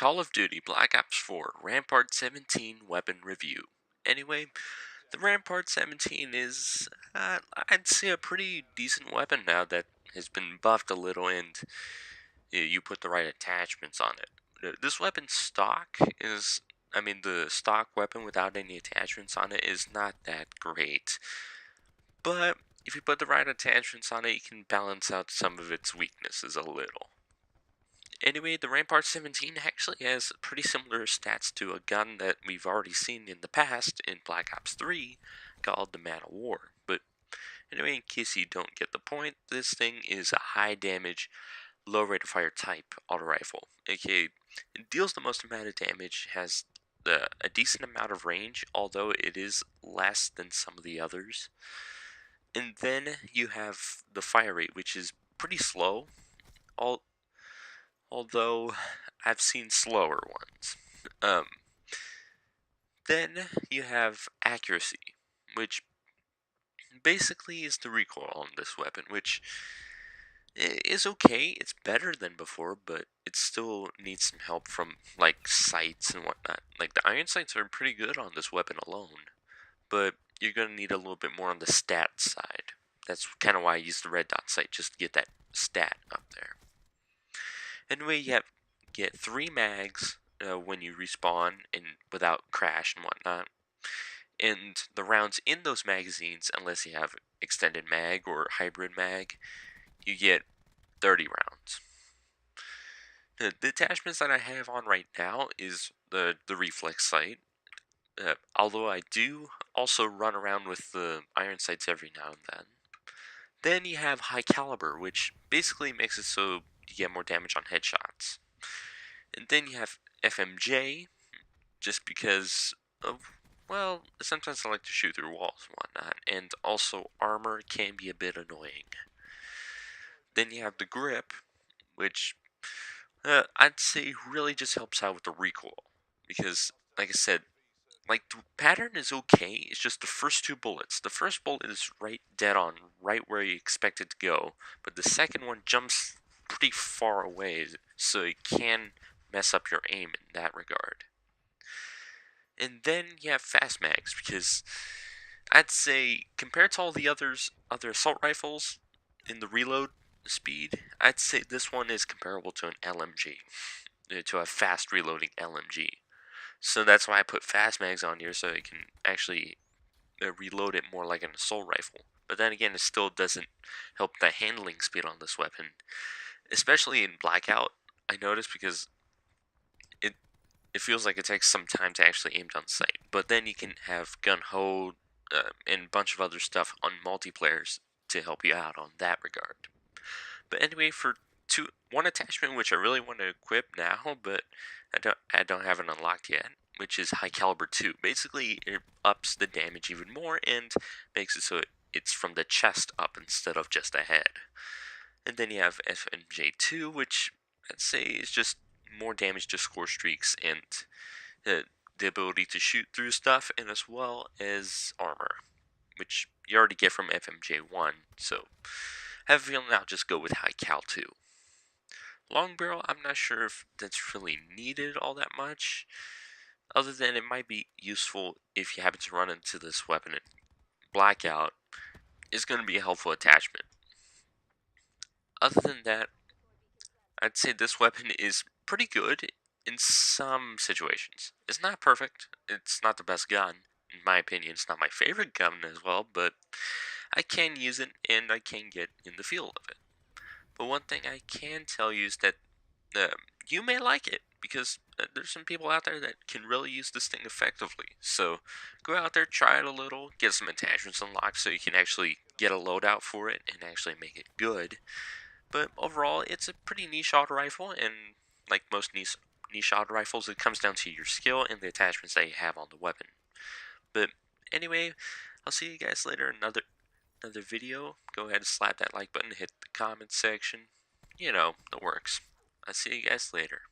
Call of Duty Black Ops 4 Rampart-17 Weapon Review. Anyway, the Rampart-17 is, I'd say, a pretty decent weapon now that has been buffed a little and you put the right attachments on it. This weapon's stock is, the stock weapon without any attachments on it is not that great. But if you put the right attachments on it, you can balance out some of its weaknesses a little. Anyway, the Rampart-17 actually has pretty similar stats to a gun that we've already seen in the past in Black Ops 3 called the Man of War. But anyway, in case you don't get the point, this thing is a high damage, low rate of fire type auto rifle. aka it deals the most amount of damage, has a decent amount of range, although it is less than some of the others. And then you have the fire rate, which is pretty slow, although I've seen slower ones. Then you have accuracy, which basically is the recoil on this weapon, which is okay. It's better than before, but it still needs some help from, like, sights and whatnot. Like, the iron sights are pretty good on this weapon alone, but you're going to need a little bit more on the stat side. That's kind of why I use the red dot sight, just to get that stat up there. Anyway, you get 3 mags when you respawn and without crash and whatnot. And the rounds in those magazines, unless you have extended mag or hybrid mag, you get 30 rounds. The attachments that I have on right now is the reflex sight. Although I do also run around with the iron sights every now and then. Then you have high caliber, which basically makes it so you get more damage on headshots. And then you have FMJ, just because of, well, sometimes I like to shoot through walls and whatnot, and also armor can be a bit annoying. Then you have the grip, which I'd say really just helps out with the recoil, because, like I said, like, the pattern is okay, it's just the first 2 bullets. The first bullet is right dead on, right where you expect it to go, but the second one jumps pretty far away, so it can mess up your aim in that regard. And then you have fast mags, because I'd say compared to all the other assault rifles in the reload speed, I'd say this one is comparable to an LMG, to a fast reloading LMG. So that's why I put fast mags on here, so it can actually reload it more like an assault rifle. But then again, it still doesn't help the handling speed on this weapon, especially in Blackout. I noticed, because it feels like it takes some time to actually aim down sight. But then you can have gun ho and a bunch of other stuff on multiplayers to help you out on that regard. But anyway, for one attachment which I really want to equip now, but I don't have it unlocked yet, which is high caliber 2. Basically, it ups the damage even more and makes it so it's from the chest up instead of just a head. And then you have FMJ2, which I'd say is just more damage to score streaks and the ability to shoot through stuff, and as well as armor, which you already get from FMJ1, so I have a feeling I'll just go with high cal 2. Long barrel, I'm not sure if that's really needed all that much, other than it might be useful if you happen to run into this weapon in Blackout. It's going to be a helpful attachment. Other than that, I'd say this weapon is pretty good in some situations. It's not perfect, it's not the best gun, in my opinion. It's not my favorite gun as well, but I can use it and I can get in the feel of it. But one thing I can tell you is that you may like it, because there's some people out there that can really use this thing effectively. So go out there, try it a little, get some attachments unlocked so you can actually get a loadout for it and actually make it good. But overall, it's a pretty niche auto rifle, and like most niche auto rifles, it comes down to your skill and the attachments that you have on the weapon. But anyway, I'll see you guys later in another video. Go ahead and slap that like button, hit the comment section. You know, it works. I'll see you guys later.